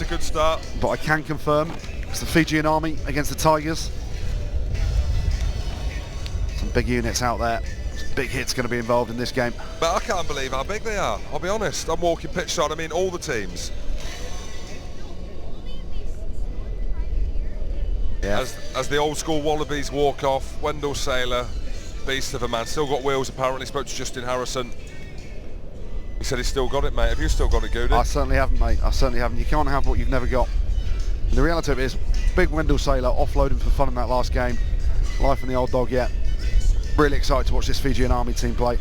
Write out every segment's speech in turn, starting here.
a good start. But I can confirm it's the Fijian Army against the Tigers. Some big units out there. Some big hits going to be involved in this game. But I can't believe how big they are. I'll be honest. I'm walking pitch side. I mean, all the teams. Yeah. As the old school Wallabies walk off, Wendell Saylor, beast of a man, still got wheels apparently. Spoke to Justin Harrison. He said he's still got it, mate. Have you still got it, Goody? I certainly haven't, mate. I certainly haven't. You can't have what you've never got. And the reality of it is, big Wendell Saylor offloading for fun in that last game. Life in the old dog yet. Really excited to watch this Fijian Army team play.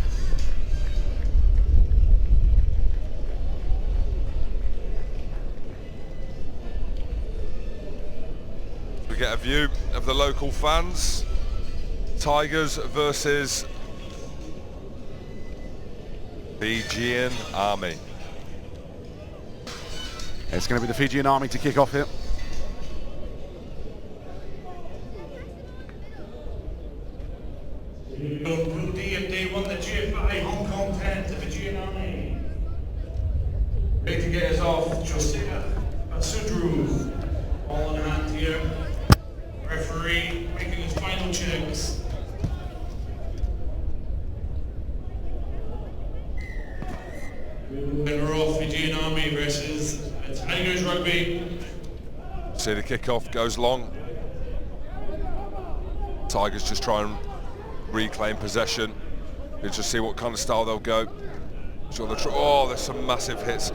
We get a view of the local fans. Tigers versus Fijian Army. It's going to be the Fijian Army to kick off here. Group D if they won the GFI Hong Kong 10 to Fijian Army. Ready to get us off, Josiah Atsudru. All in hand here. Referee making his final checks. Winner off Fijian Army versus Tigers Rugby. See the kickoff goes long. Tigers just try and reclaim possession. We'll just see what kind of style they'll go. Oh, there's some massive hits.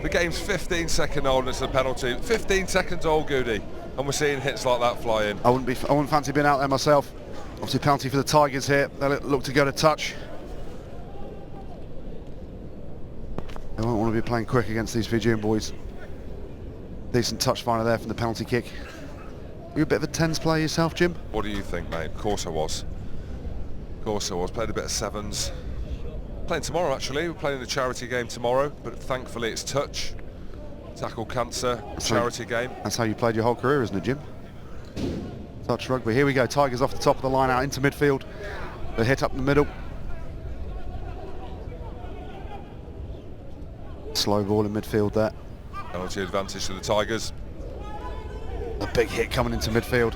The game's 15-second old and it's a penalty. 15 seconds old, Goody, and we're seeing hits like that fly in. I wouldn't fancy being out there myself. Obviously penalty for the Tigers here. They'll look to go to touch. They won't want to be playing quick against these Fijian boys. Decent touch finder there from the penalty kick. You're a bit of a 10s player yourself, Jim? What do you think, mate? Of course I was. Of course I was. Played a bit of 7s. Playing tomorrow, actually. We're playing a charity game tomorrow, but thankfully it's touch. Tackle cancer, charity game. That's how you played your whole career, isn't it, Jim? Touch rugby. Here we go. Tigers off the top of the line out into midfield. They hit up the middle. Slow ball in midfield there. Penalty advantage to the Tigers. A big hit coming into midfield.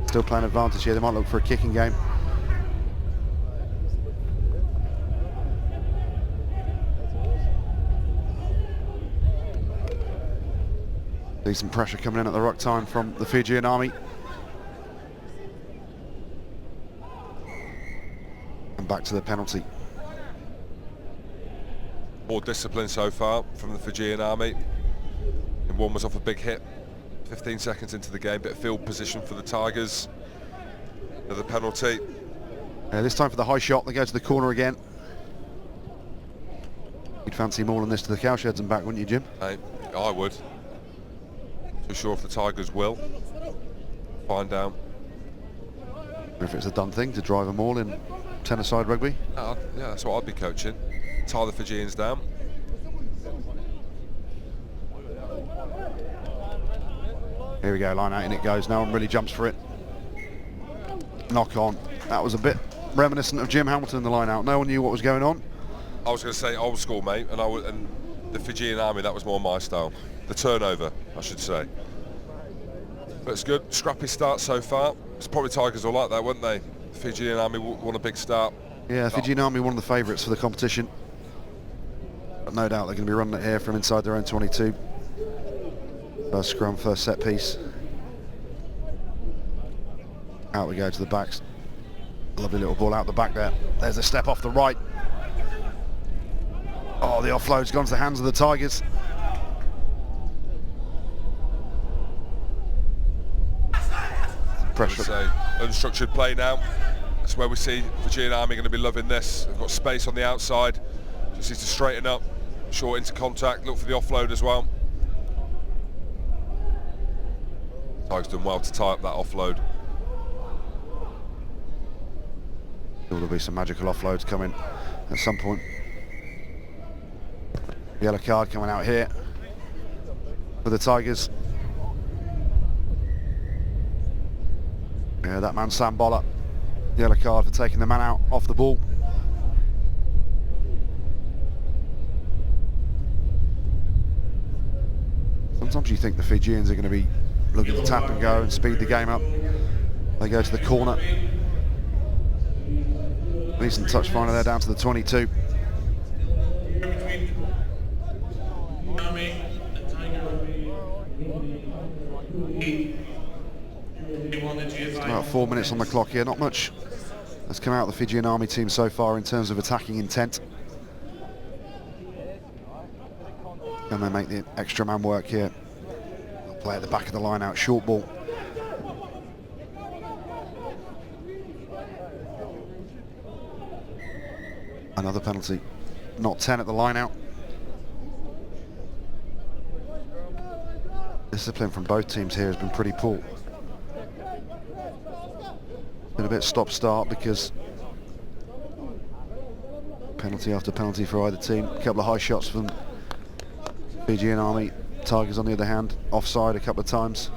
Still playing advantage here. They might look for a kicking game. Decent pressure coming in at the right time from the Fijian Army. And back to the penalty. More discipline so far from the Fijian Army. And one was off a big hit. 15 seconds into the game, bit of field position for the Tigers. Another penalty. This time for the high shot, they go to the corner again. You'd fancy mauling this to the cowsheds and back, wouldn't you, Jim? Hey, I would. Too sure if the Tigers will. Find out. If it's a done thing to drive them all in 10-a-side rugby. Yeah, that's what I'd be coaching. Tie the Fijians down. Here we go, line out and it goes. No one really jumps for it. Knock on. That was a bit reminiscent of Jim Hamilton in the line out. No one knew what was going on. I was going to say old school, mate, and the Fijian Army, that was more my style. The turnover, I should say. But it's good. Scrappy start so far. It's probably Tigers will like that, wouldn't they? The Fijian Army won a big start. Yeah, the Fijian Army one of the favourites for the competition. But no doubt they're going to be running it here from inside their own 22. First scrum, first set piece. Out we go to the backs. Lovely little ball out the back there. There's a step off the right. Oh, the offload's gone to the hands of the Tigers. Pressure. Say, unstructured play now. That's where we see Fijian Army going to be loving this. They've got space on the outside. Just needs to straighten up. Short into contact. Look for the offload as well. Tigers done well to tie up that offload. There'll be some magical offloads coming at some point. Yellow card coming out here for the Tigers. Yeah, that man Sam Boller. Yellow card for taking the man out off the ball. Sometimes you think the Fijians are going to be looking to tap and go and speed the game up. They go to the corner. Decent touch finder there down to the 22. About 4 minutes on the clock here. Not much has come out of the Fijian Army team so far in terms of attacking intent. And they make the extra man work here. They'll play at the back of the line out, short ball. Another penalty. Not 10 at the line out. Discipline from both teams here has been pretty poor. Been a bit stop-start because penalty after penalty for either team. A couple of high shots from Fijian Army. Tigers on the other hand, offside a couple of times.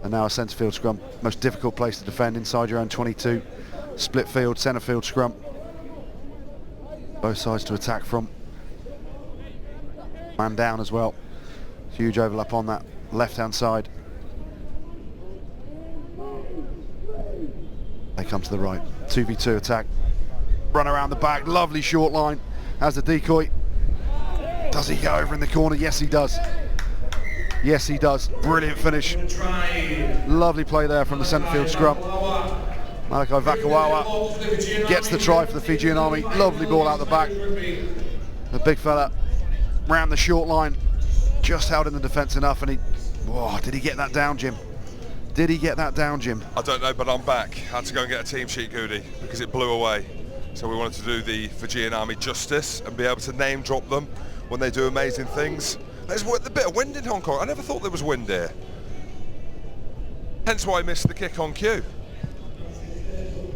And now a centre field scrum. Most difficult place to defend inside your own 22. Split field, centre field scrum. Both sides to attack from. Man down as well. Huge overlap on that left-hand side. They come to the right. 2v2 attack. Run around the back. Lovely short line. Has the decoy. Does he go over in the corner? Yes, he does. Yes, he does. Brilliant finish. Lovely play there from the centre field scrum. Malachi Vakawawa gets the try for the Fijian Army. Lovely ball out the back. The big fella round the short line. Just held in the defence enough, and he... Whoa, did he get that down, Jim? Did he get that down, Jim? I don't know, but I'm back. Had to go and get a team sheet, Goody, because it blew away. So we wanted to do the Fijian Army justice and be able to name drop them when they do amazing things. There's a bit of wind in Hong Kong. I never thought there was wind here. Hence why I missed the kick on cue.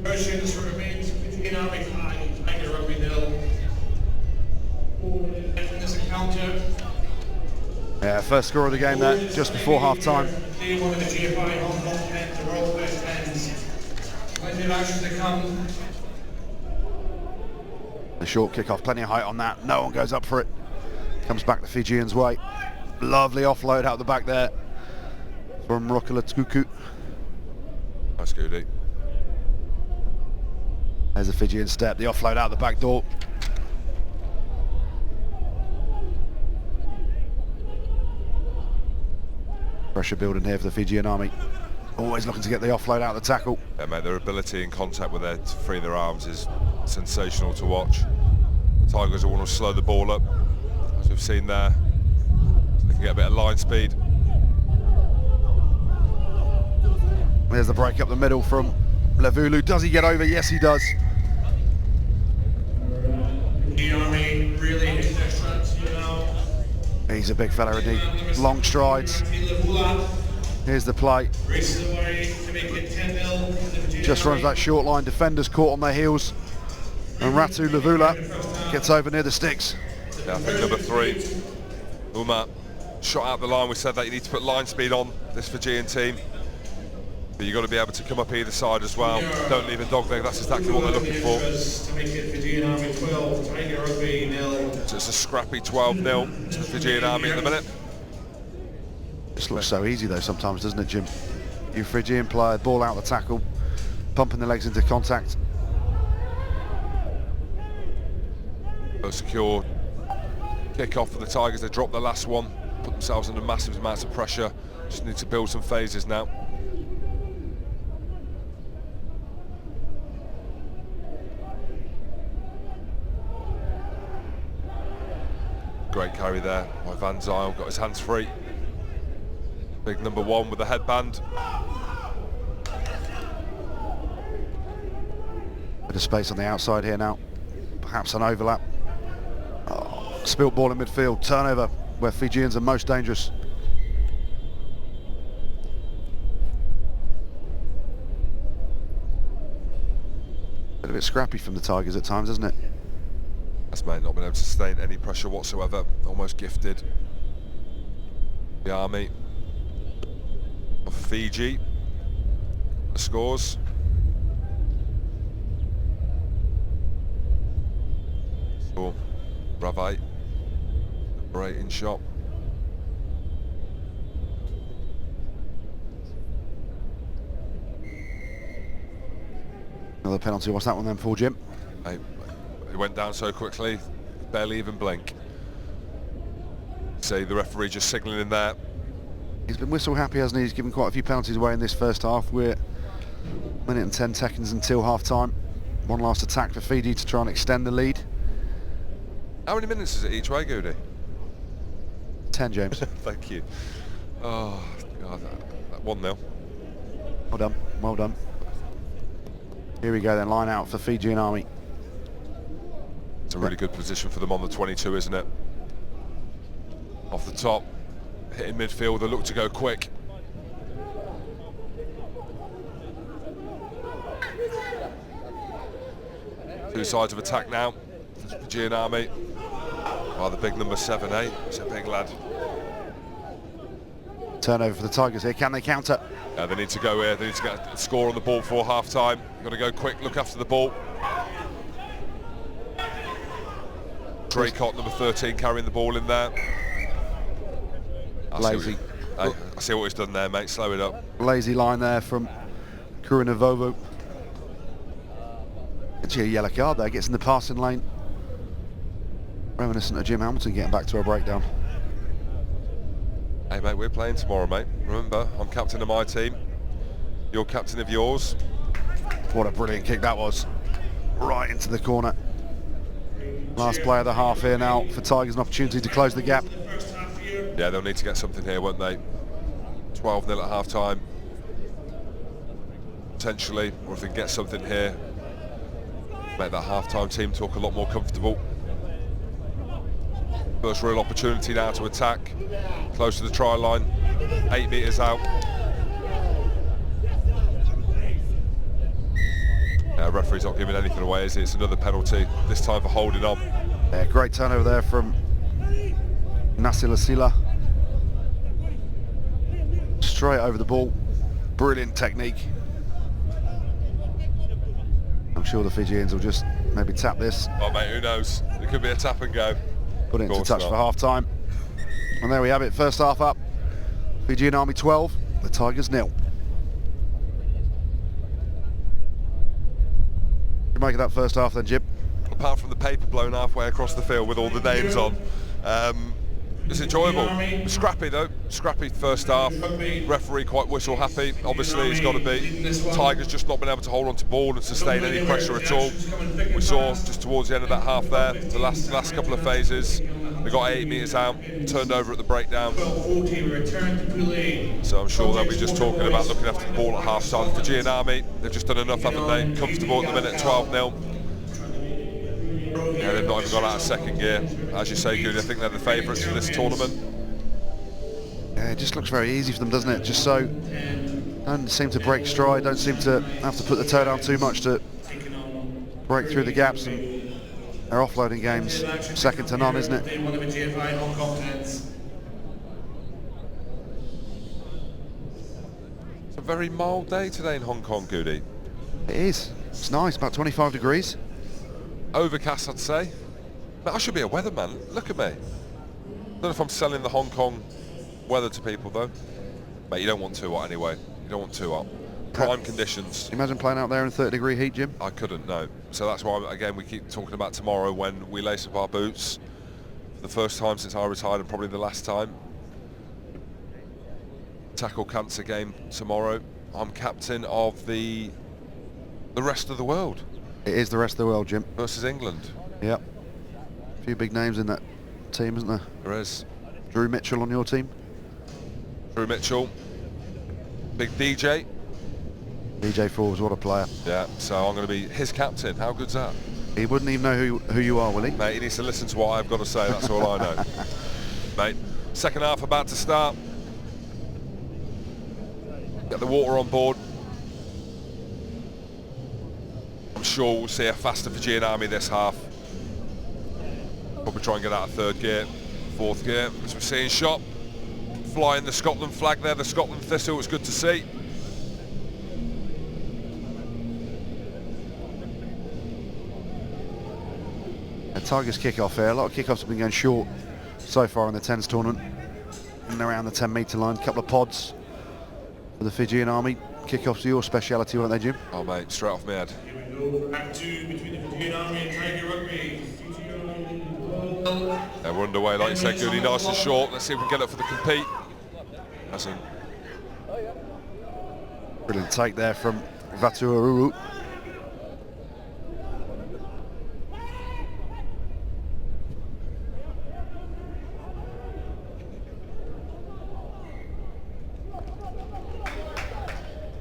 Questions remains Fijian Army 5, Tiger Rugby 0. There's a counter. Yeah, first score of the game there, just before half-time. Day 1 of the GFI Hong Kong 10s, the World Best 10s. Plenty of action to come. The short kick-off, plenty of height on that. No one goes up for it. Comes back the Fijians' way. Lovely offload out the back there from Rokula Tkuku. Nice, Goody. There's a Fijian step, the offload out the back door. Pressure building here for the Fijian Army. Always looking to get the offload out of the tackle. Yeah, mate, their ability in contact with their to free their arms is sensational to watch. The Tigers will want to slow the ball up, as we've seen there. So they can get a bit of line speed. There's the break up the middle from Levulu. Does he get over? Yes, he does. The Army really hit their shots, you know. He's a big fella, isn't he? Long strides. Here's the play. Races away to make it 10-0. Just runs that short line. Defenders caught on their heels. And Ratu Levula gets over near the sticks. Yeah, I think number 3, Uma, shot out the line. We said that you need to put line speed on this Fijian team. But you've got to be able to come up either side as well. Don't leave a dog leg. That's exactly what they're looking for. To make it Fijian Army 12, Tiger Rugby 0. So it's a scrappy 12-0 to the Fijian Army at the minute. Just looks so easy though sometimes, doesn't it, Jim? You Fijian player, ball out the tackle, pumping the legs into contact. A secure kick-off for the Tigers. They dropped the last one, put themselves under massive amounts of pressure. Just need to build some phases now. Great carry there by Van Zyl, got his hands free. Big number 1 with the headband. Bit of space on the outside here now. Perhaps an overlap. Oh, spilt ball in midfield. Turnover where Fijians are most dangerous. Bit of it scrappy from the Tigers at times, isn't it? That's mate, not been able to sustain any pressure whatsoever. Almost gifted. The Army of Fiji. The scores. So, Bravai, liberating shot. Another penalty. What's that one then for, Jim? Hey, it went down so quickly, barely even blink. See the referee just signalling in there. He's been whistle happy, hasn't he? He's given quite a few penalties away in this first half. We're 1 minute and 10 seconds until half time. One last attack for Fiji to try and extend the lead. How many minutes is it each way, Goody? 10, James. Thank you. Oh, God, that 1-0. Well done, well done. Here we go then, line out for Fijian Army. It's a really good position for them on the 22, isn't it? Off the top, hitting midfield, they look to go quick. Two sides of attack now. Fijian Army. Oh, the big number 7-8. It's a big lad. Turnover for the Tigers here. Can they counter? Yeah, they need to go here. They need to get a score on the ball before half time. You've got to go quick, look after the ball. Draycott, number 13, carrying the ball in there. Lazy. I see what he's done there, mate. Slow it up. Lazy line there from Kurunavovo. Actually a yellow card there, gets in the passing lane. Reminiscent of Jim Hamilton getting back to a breakdown. Hey mate, we're playing tomorrow, mate. Remember, I'm captain of my team. You're captain of yours. What a brilliant kick that was. Right into the corner. Last play of the half here now for Tigers, an opportunity to close the gap. Yeah, they'll need to get something here, won't they? 12-0 at half time. Potentially, or if they can get something here, make that half-time team talk a lot more comfortable. First real opportunity now to attack. Close to the try line, 8 metres out. Referee's not giving anything away, is he? It's another penalty, this time for holding on. Yeah, great turnover there from Nasilasila. Straight over the ball. Brilliant technique. I'm sure the Fijians will just maybe tap this. Oh mate, who knows? It could be a tap and go. Put it into touch for half time. And there we have it, first half up. Fijian Army 12, the Tigers 0. What do you make of that first half then, Jim? Apart from the paper blown halfway across the field with all the names on, it's enjoyable. Scrappy though, scrappy first half. Referee quite whistle happy. Obviously he's got to be. Tigers just not been able to hold on to ball and sustain any pressure at all. We saw just towards the end of that half there, the last couple of phases, they got 8 metres out, turned over at the breakdown. So I'm sure they'll be just talking about looking after the ball at half time. Fijian Army, they've just done enough, haven't they? Comfortable at the minute, 12-0. Yeah, they've not even gone out of second gear. As you say, Goody, I think they're the favourites for this tournament. Yeah, it just looks very easy for them, doesn't it? Just so, don't seem to break stride, don't seem to have to put the toe down too much to break through the gaps, and their offloading game's second to none, isn't it? It's a very mild day today in Hong Kong, Goody. It is. It's nice, about 25 degrees. Overcast, I'd say. But I should be a weatherman. Look at me. Don't know if I'm selling the Hong Kong weather to people though. Mate, you don't want too hot anyway. You don't want too hot. Prime conditions. Imagine playing out there in 30-degree heat, Jim. I couldn't, no. So that's why, again, we keep talking about tomorrow when we lace up our boots. For the first time since I retired, and probably the last time. Tackle cancer game tomorrow. I'm captain of the rest of the world. It is the rest of the world, Jim. Versus England. Yep. A few big names in that team, isn't there? There is. Drew Mitchell on your team. Drew Mitchell. Big DJ. DJ Forbes, what a player. Yeah, so I'm going to be his captain. How good's that? He wouldn't even know who you are, will he? Mate, he needs to listen to what I've got to say, that's all I know. Mate, second half about to start. Get the water on board. I'm sure we'll see a faster Fijian Army this half. Probably try and get out of third gear, fourth gear. As we're seeing shot, flying the Scotland flag there, the Scotland thistle, it's good to see. A Tigers kickoff here. A lot of kickoffs have been going short so far in the 10s tournament. And around the 10 metre line, a couple of pods for the Fijian Army. Kickoffs are your speciality, weren't they, Jim? Oh mate, straight off my head. Here we go, Act 2 between the Fijian Army and Tiger Rugby. Yeah, we're underway, like you said, Goody, nice and short. Let's see if we can get up for the compete. Hasn't. Brilliant take there from Vatuaruru.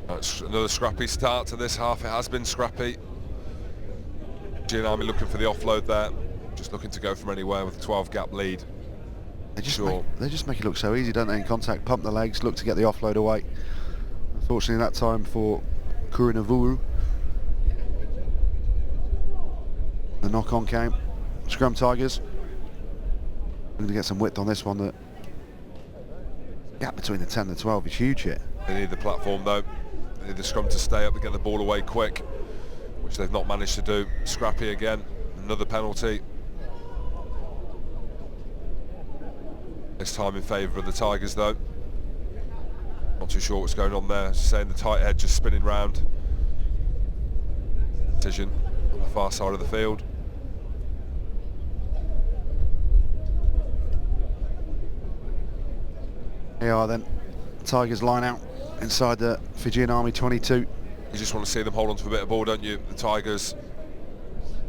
That's another scrappy start to this half. It has been scrappy. Fijian Army looking for the offload there. Just looking to go from anywhere with a 12 gap lead. They just make it look so easy, don't they, in contact? Pump the legs, look to get the offload away. Unfortunately that time for Kurinavuru. The knock-on came. Scrum Tigers. We're going to get some width on this one. The gap between the 10 and the 12 is huge here. They need the platform though. They need the scrum to stay up to get the ball away quick, which they've not managed to do. Scrappy again, another penalty. This time in favour of the Tigers though. Not too sure what's going on there. Saying the tight head just spinning round. Decision on the far side of the field. Here are then. Tigers line out inside the Fijian Army 22. You just want to see them hold on to a bit of ball, don't you? The Tigers.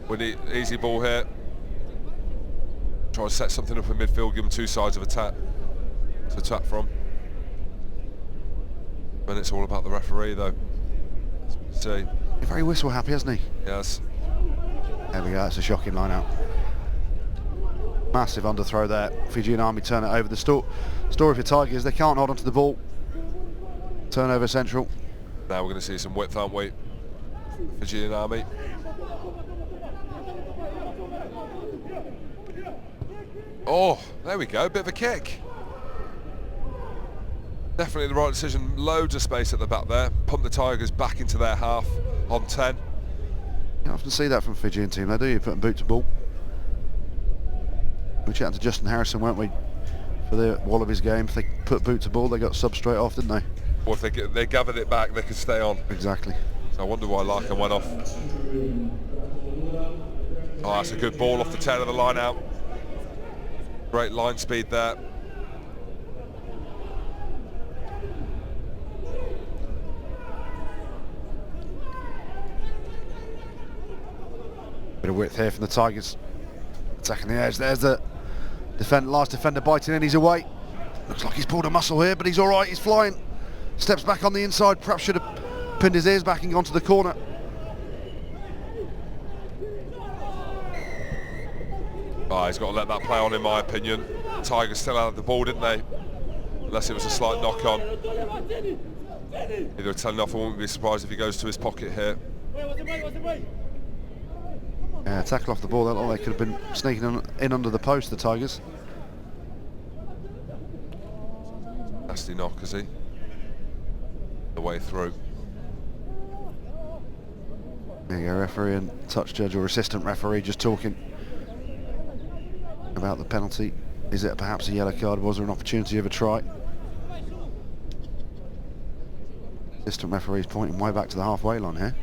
We need easy ball here. Try and set something up in midfield, give them two sides of attack to attack from. And it's all about the referee though. Let's see. He's very whistle happy, hasn't he? Yes. There we go, that's a shocking line out. Massive underthrow there. Fijian Army turn it over. The story for Tigers, they can't hold onto the ball. Turnover central. Now we're going to see some width, aren't we? Fijian Army. Oh, there we go, bit of a kick. Definitely the right decision, loads of space at the back there. Pump the Tigers back into their half on 10. You often see that from Fijian team, though, do you? Putting boot to ball. We chatted to Justin Harrison, weren't we? For the Wallabies game, if they put boot to ball, they got sub straight off, didn't they? Or if they gathered it back, they could stay on. Exactly. So I wonder why Larkin went off. Oh, that's a good ball off the tail of the line out. Great line speed there. Bit of width here from the Tigers. Attacking the edge. There's the last defender biting in. He's away. Looks like he's pulled a muscle here, but he's all right. He's flying. Steps back on the inside. Perhaps should have pinned his ears back and gone to the corner. Oh, he's got to let that play on, in my opinion. Tigers still out of the ball, didn't they? Unless it was a slight knock on. Either telling off, I wouldn't be surprised if he goes to his pocket here. Yeah, tackle off the ball. That looked like they could have been sneaking in under the post, the Tigers. Nasty knock, is he? The way through. There you go, referee and touch judge or assistant referee just talking about the penalty. Is it perhaps a yellow card? Was there an opportunity of a try? Assistant referee's pointing way back to the halfway line here.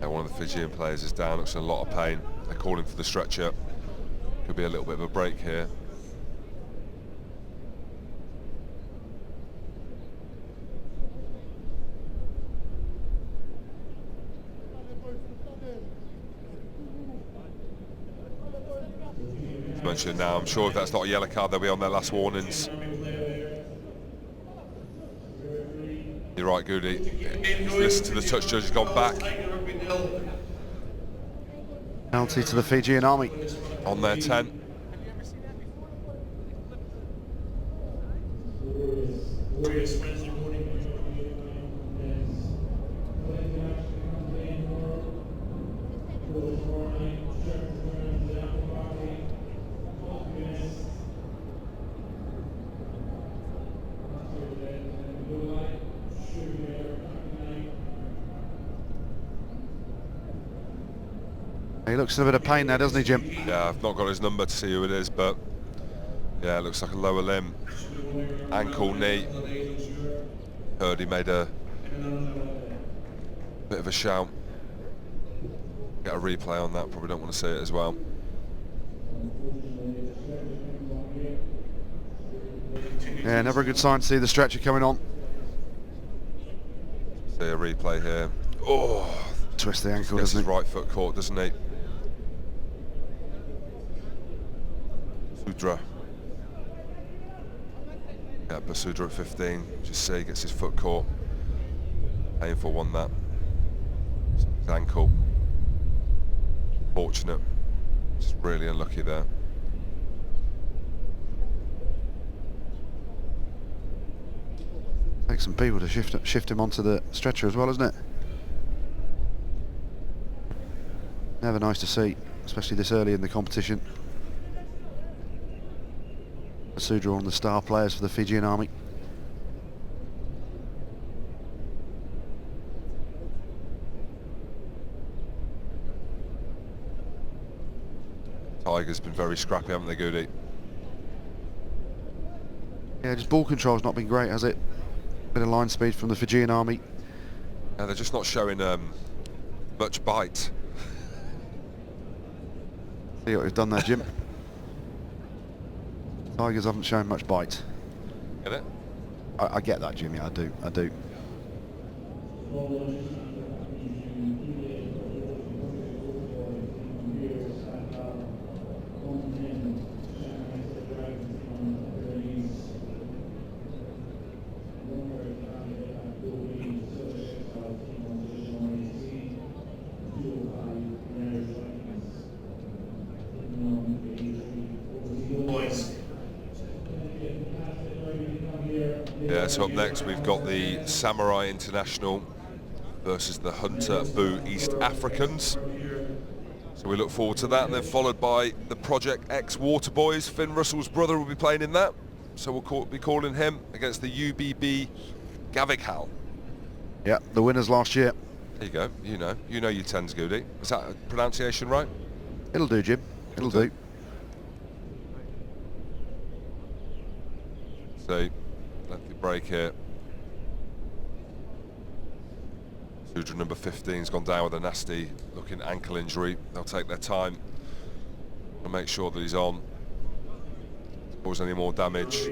Yeah, one of the Fijian players is down, looks in a lot of pain. They're calling for the stretcher. Could be a little bit of a break here. Mentioned now, I'm sure if that's not a yellow card, they'll be on their last warnings. You're right, Goody. Listen to the touch judge, has gone back. Penalty to the Fijian Army. On their 10. He looks in a bit of pain there, doesn't he, Jim? Yeah, I've not got his number to see who it is, but Yeah, it looks like a lower limb, ankle, knee. Heard he made a bit of a shout. Get a replay on that, probably don't want to see it as well. Yeah, never a good sign to see the stretcher coming on. See a replay here. Oh, Twist the ankle, gets doesn't his he? right foot caught, doesn't he? Basudra. Yeah, Basudra at 15. Just see, gets his foot caught. Painful one, that. His ankle. Fortunate. Just really unlucky there. Takes some people to shift him onto the stretcher as well, isn't it? Never nice to see, especially this early in the competition. Basudra, one of the star players for the Fijian Army. Tigers been very scrappy, haven't they, Goody? Yeah, just ball control's not been great, has it? Bit of line speed from the Fijian Army. Yeah, they're just not showing much bite. See what we've done there, Jim. Tigers haven't shown much bite. Get it? I get that, Jim. Yeah, I do. Yeah, so up next we've got the Samurai International versus the Hunter Boo East Africans. So we look forward to that, and then followed by the Project X Water Boys. Finn Russell's brother will be playing in that, so we'll be calling him against the UBB Gavikhal. Yeah, the winners last year. There you go. You know your 10s, Goody. Is that a pronunciation right? It'll do, Jim. It'll do. So, lengthy break here. Sudra number 15's gone down with a nasty looking ankle injury. They'll take their time and make sure that he's on. Cause any more damage.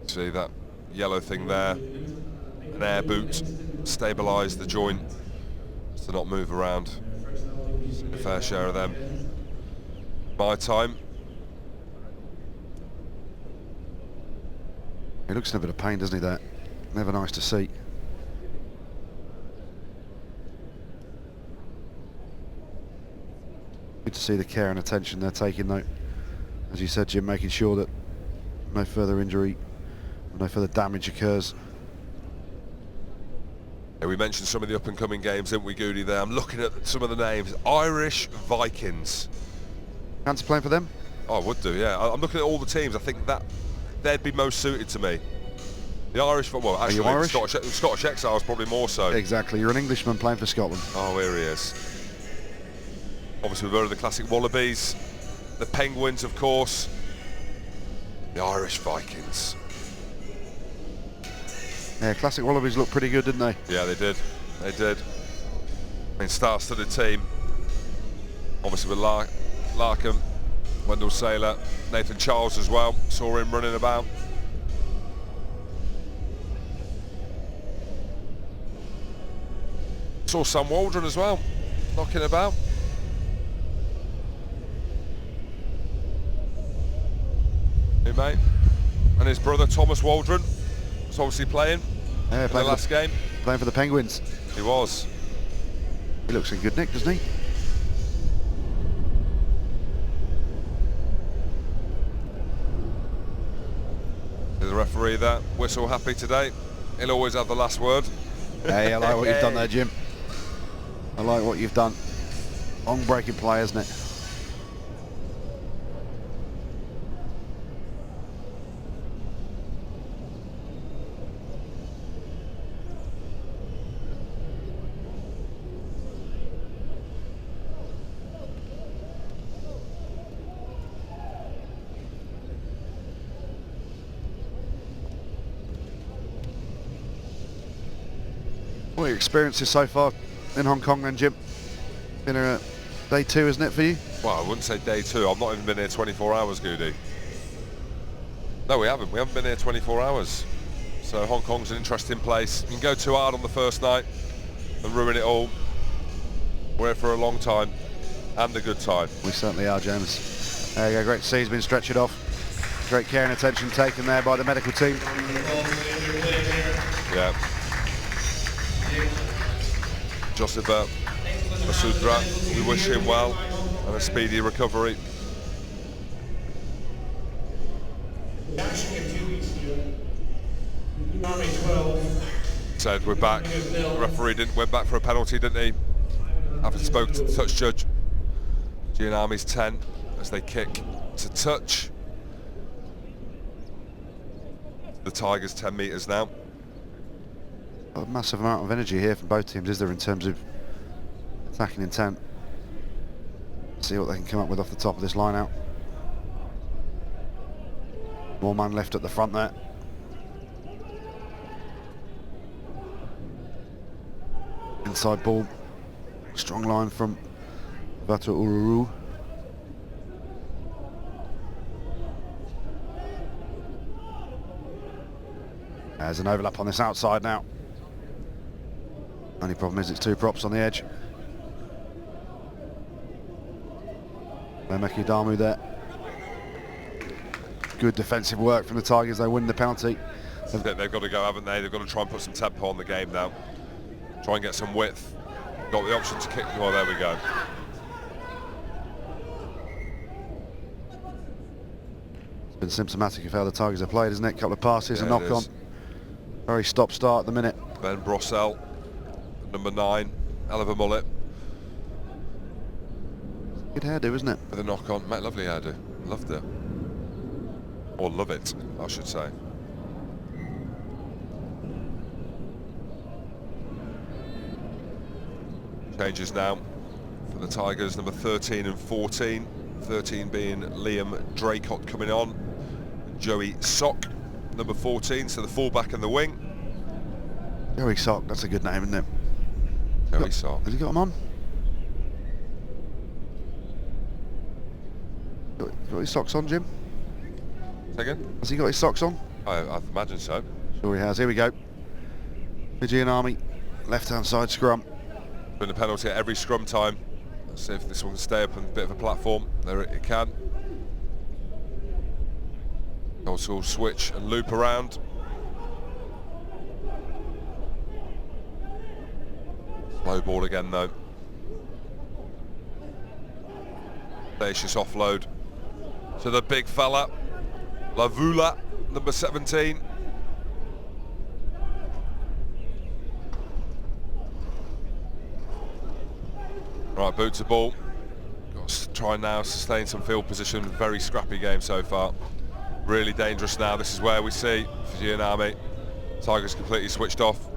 See that yellow thing there? An air boot. Stabilise the joint to not move around. A fair share of them. My time. He looks in a bit of pain, doesn't he, there? Never nice to see. Good to see the care and attention they're taking, though. As you said, Jim, making sure that no further injury, no further damage occurs. Yeah, we mentioned some of the up-and-coming games, didn't we, Goody, there? I'm looking at some of the names. Irish Vikings. Fancy playing for them? Oh, I would do, yeah. I'm looking at all the teams. I think that they'd be most suited to me. The Irish, well, actually, Are you Irish? Scottish Exiles probably more so. Exactly. You're an Englishman playing for Scotland. Oh, here he is. Obviously, we've heard of the classic Wallabies, the Penguins, of course, the Irish Vikings. Yeah, classic Wallabies looked pretty good, didn't they? Yeah, they did. They did. I mean, star-studded team. Obviously with Larkham, Wendell Saylor, Nathan Charles as well. Saw him running about. Saw Sam Waldron as well, knocking about. Hey, mate. And his brother Thomas Waldron was obviously playing in the last game. Playing for the Penguins. He was. He looks in good nick, doesn't he? There's a referee there. Whistle happy today. He'll always have the last word. Hey, I like what you've done there, Jim. I like what you've done. Long breaking play, isn't it? What are your experiences so far in Hong Kong then, Jim? Been here day 2, isn't it, for you? Well, I wouldn't say day 2. I've not even been here 24 hours, Goody. No, we haven't. We haven't been here 24 hours. So Hong Kong's an interesting place. You can go too hard on the first night and ruin it all. We're here for a long time and a good time. We certainly are, James. There you go, great to see he's been stretchered off. Great care and attention taken there by the medical team. Yeah. Joseph Masudra, we wish him well and a speedy recovery. Said we're back. The referee went back for a penalty, didn't he? Having spoken to the touch judge. Fijian Army's 10 as they kick to touch. The Tigers 10 metres now. A massive amount of energy here from both teams, is there, in terms of attacking intent? See what they can come up with off the top of this line out. More man left at the front there. Inside ball. Strong line from Vatu Ururu. There's an overlap on this outside now. Only problem is it's 2 props on the edge. Lemeki Damu there. Good defensive work from the Tigers. They win the penalty. They've got to go, haven't they? They've got to try and put some tempo on the game now. Try and get some width. Got the option to kick. Oh, there we go. It's been symptomatic of how the Tigers have played, isn't it? A couple of passes, Yeah, a knock on. Very stop-start at the minute. Ben Brossell, number 9, hell of a mullet. Good hairdo, isn't it? With a knock on. Mate, lovely hairdo. Loved it. Or love it, I should say. Changes now for the Tigers, number 13 and 14. 13 being Liam Draycott coming on. Joey Sock, number 14, so the fullback and the wing. Joey Sock, that's a good name, isn't it? Joey Sock. Has he got him on? Got his socks on, Jim? Say again? Has he got his socks on? I imagine so. Sure he has. Here we go. Fijian Army, left-hand side scrum. Been a penalty at every scrum time. Let's see if this one can stay up on a bit of a platform. There it can. Also switch and loop around. Low ball again though. Audacious offload to the big fella, Lavula, number 17. Right, boot to ball. Got to try now, sustain some field position. Very scrappy game so far. Really dangerous now. This is where we see Fijian Army. Tigers completely switched off.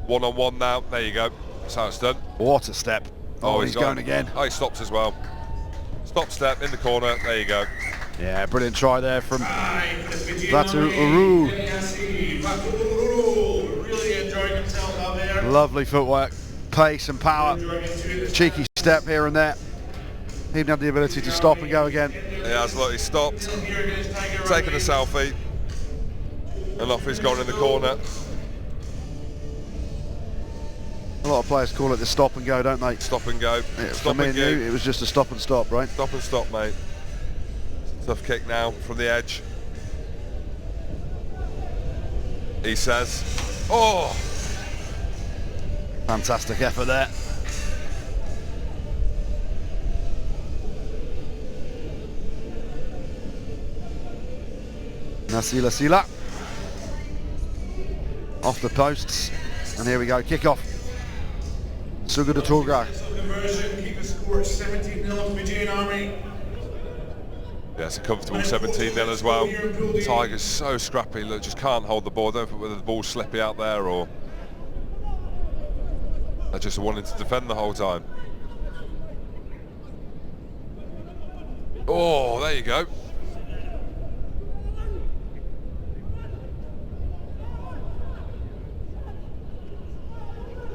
One-on-one now. There you go. That's how it's done. What a step. Oh, he's going again. Oh, he stops as well. Stop step in the corner. There you go. Yeah, brilliant try there from Vatu Uru. Really enjoying himself out there. Lovely footwork, pace and power. Cheeky step here and there. He didn't have the ability to stop and go again. He has, look, he stopped, taken a selfie, and off he's gone in the corner. A lot of players call it the stop and go, don't they? Stop and go. Yeah, Stop for me and and you, go. it was just a stop and stop, right? Stop and stop, mate. Tough kick now from the edge. He says, oh! Fantastic effort there. Nasila Sila. Off the posts. And here we go, kick-off. Sugada Toga. Conversion, keep the score 17-0 Fijian Army. Yeah, it's a comfortable 17-0 as well. Tigers so scrappy, look, just can't hold the ball. Don't know whether the ball's slippy out there or they're just wanting to defend the whole time. Oh, there you go.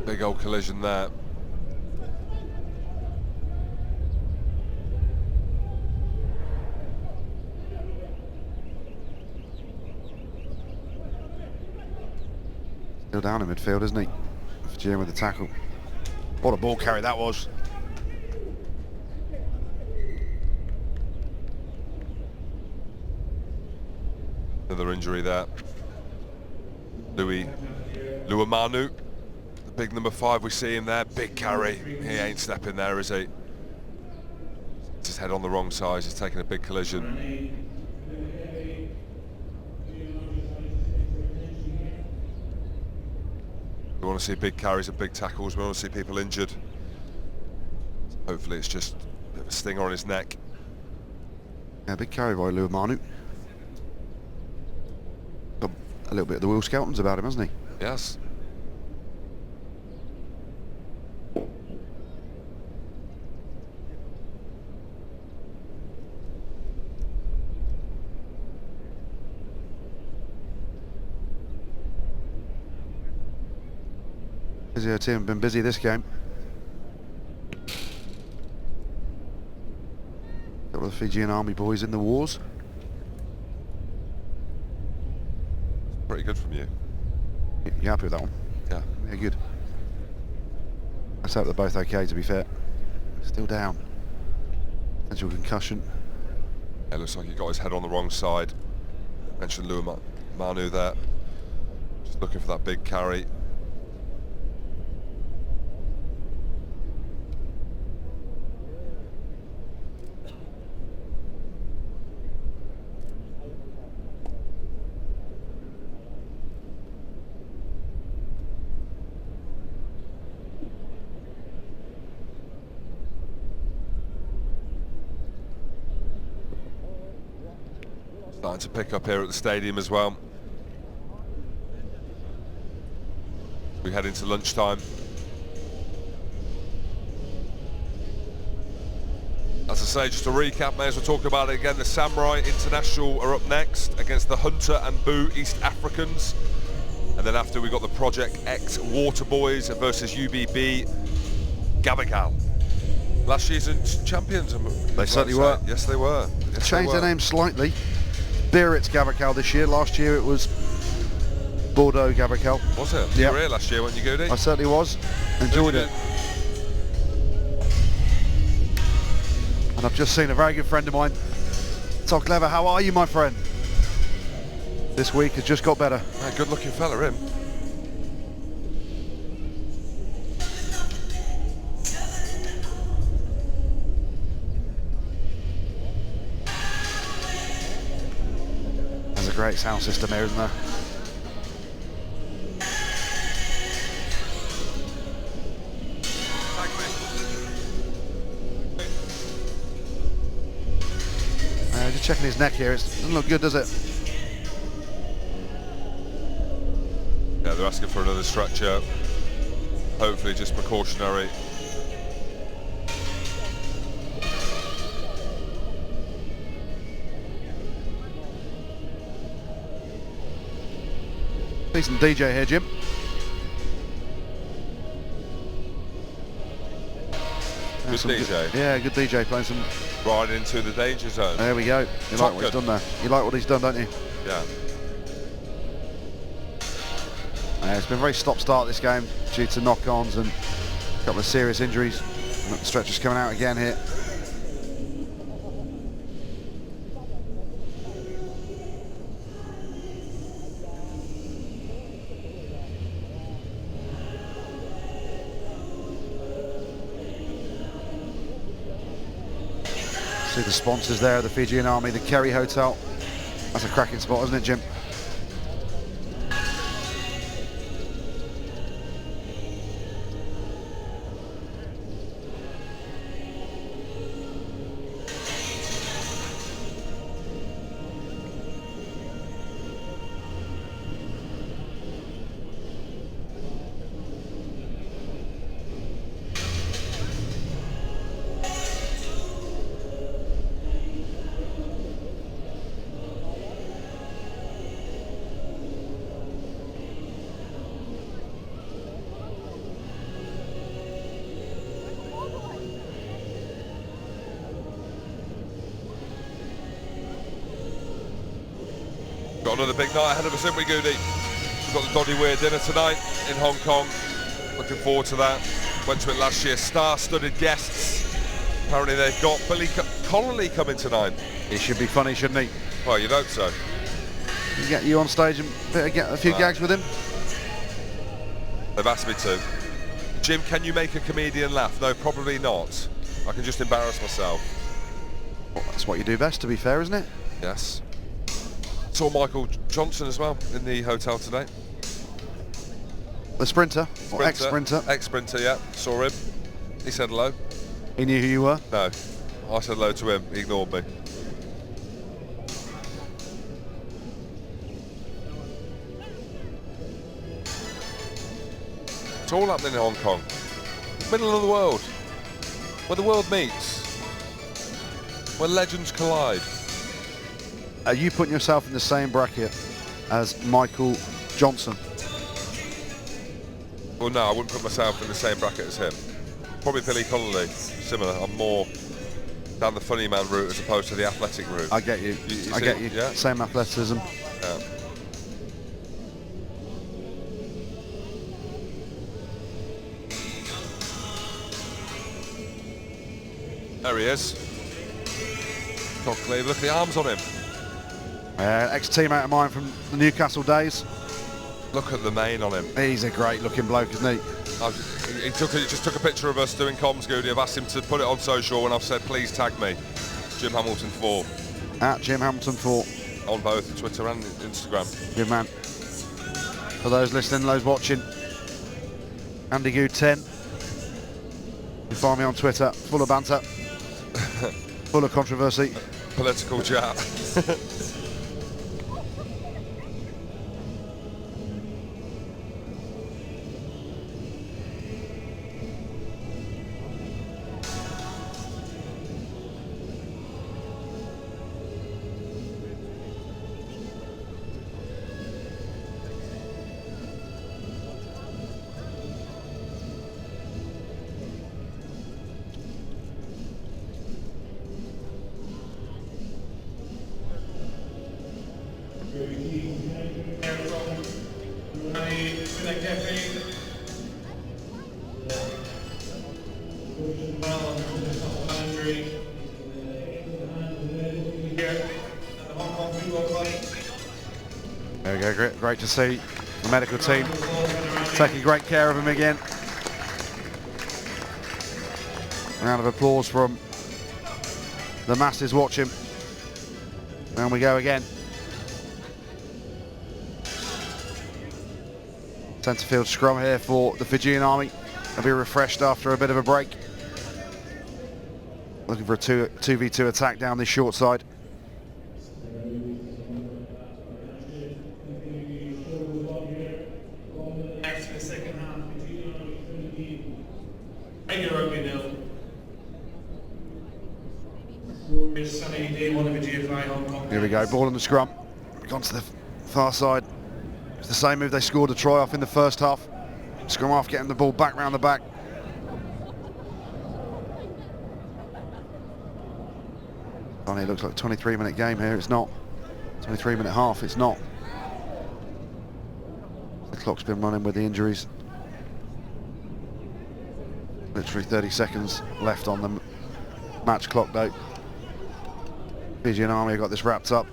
Big old collision there. Still down in midfield, isn't he? Fijian with the tackle. What a ball carry that was. Another injury there. Luamanu, the big number 5, we see him there. Big carry. He ain't stepping there, is he? His head on the wrong side. He's taking a big collision. We want to see big carries and big tackles. We want to see people injured. Hopefully it's just a bit of a stinger on his neck. Yeah, big carry by Luamanu. Got a little bit of the Will Skeltons about him, hasn't he? Yes. Physio team have been busy this game. Couple of the Fijian Army boys in the wars. Pretty good from you. You happy with that one? Yeah. Yeah, good. Let's hope they're both okay, to be fair. Still down. Potential concussion. Yeah, looks like he got his head on the wrong side. Mentioned Luamanu there. Just looking for that big carry. Starting to pick up here at the stadium as well. We head into lunchtime. As I say, just a recap, may as well talk about it again. The Samurai International are up next against the Hunter and Boo East Africans. And then after we got the Project X Water Boys versus UBB Gabakal. Last season's champions. They certainly were. Yes, they were. Yes, Changed their name slightly. Biarritz Gabakal this year. Last year it was Bordeaux Gabakal. Was it? Yeah. You were here last year, weren't you, Goody? I certainly was. Enjoyed it. And I've just seen a very good friend of mine. Todd Clever, how are you, my friend? This week has just got better. Man, good looking fella, him. There's a great sound system here, isn't there? Just checking his neck here. It doesn't look good, does it? Yeah, they're asking for another stretcher. Hopefully just precautionary. Decent DJ here, Jim. Good DJ. Yeah, good DJ playing some. Right into the danger zone. There we go. You like what he's done there? You like what he's done, don't you? Yeah. It's been a very stop-start this game due to knock-ons and a couple of serious injuries. And the stretcher's coming out again here. See the sponsors there, the Fijian Army, the Kerry Hotel. That's a cracking spot, isn't it, Jim? got another big night ahead of us, haven't we, Goody? We've got the Doddy Weir dinner tonight in Hong Kong. Looking forward to that. Went to it last year. Star-studded guests. Apparently they've got Billy Connolly coming tonight. It should be funny, shouldn't he? Well, you'd hope so. You get you on stage and get a few gags with him? They've asked me to. Jim, can you make a comedian laugh? No, probably not. I can just embarrass myself. Well, that's what you do best, to be fair, isn't it? Yes. Saw Michael Johnson as well in the hotel today. The sprinter, or ex-sprinter. Ex-sprinter, yeah. Saw him. He said hello. He knew who you were? No. I said hello to him. He ignored me. It's all happening in Hong Kong. Middle of the world. Where the world meets. Where legends collide. Are you putting yourself in the same bracket as Michael Johnson? Well, no, I wouldn't put myself in the same bracket as him. Probably Billy Connolly. Similar. I'm more down the funny man route as opposed to the athletic route. I get you. I get you. Yeah? Same athleticism. Yeah. There he is. Look at the arms on him. Ex-teammate of mine from the Newcastle days. Look at the mane on him. He's a great looking bloke, isn't he? He just took a picture of us doing comms, Goody. I've asked him to put it on social and I've said, please tag me. Jim Hamilton 4. At Jim Hamilton 4. On both Twitter and Instagram. Good man. For those listening, those watching, Andy Good 10. You find me on Twitter, full of banter, full of controversy. Political chat. There we go, great to see the medical team taking great care of him again. Round of applause from the masses watching. And we go again. Centre field scrum here for the Fijian Army. They'll be refreshed after a bit of a break. Looking for a 2v2 attack down this short side. After the second half, regular rugby nil. It's sunny day one of the GFI Hong Kong. Here we go, ball in the scrum. Gone to the far side. It's the same move they scored a try off in the first half. Scrum half getting the ball back round the back. Funny, it looks like a 23-minute game here. It's not. 23-minute half, it's not. The clock's been running with the injuries. Literally 30 seconds left on the match clock though. Fijian Army have got this wrapped up.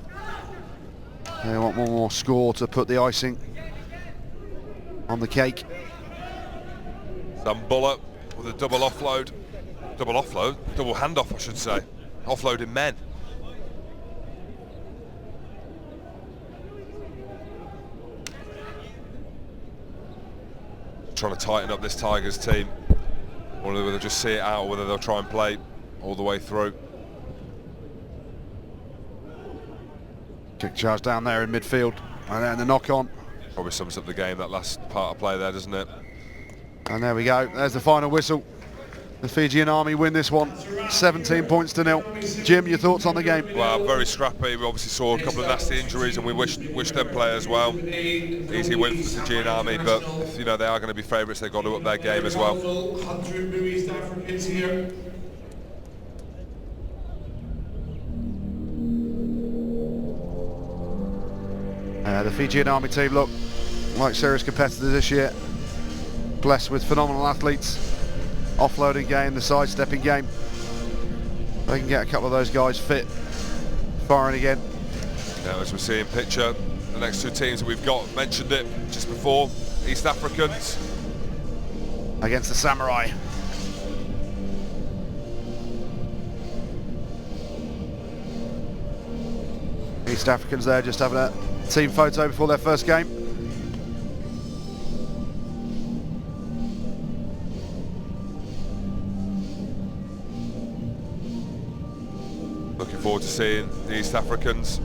They want one more score to put the icing on the cake. Sam Buller with a double offload. Double handoff I should say. Offloading men. Trying to tighten up this Tigers team. Or whether they'll just see it out or whether they'll try and play all the way through. Kick charge down there in midfield, and then the knock on. Probably sums up the game, that last part of play there, doesn't it? And there we go, there's the final whistle. The Fijian Army win this one, 17 points to 0. Jim, your thoughts on the game? Well, very scrappy. We obviously saw a couple of nasty injuries and we wish them players well. Easy win for the Fijian Army, but you know they are going to be favourites. They've got to up their game as well. The Fijian Army team look like serious competitors this year. Blessed with phenomenal athletes. Offloading game, the sidestepping game. They can get a couple of those guys fit, firing again. Now, as we see in picture, the next two teams that we've got, mentioned it just before, East Africans against the Samurai. East Africans there just having a team photo before their first game. Looking forward to seeing the East Africans.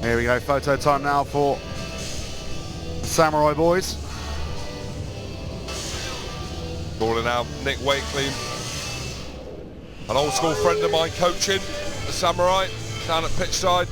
Here we go, photo time now for the Samurai boys. Calling out Nick Wakely, an old school friend of mine coaching the Samurai down at pitch side.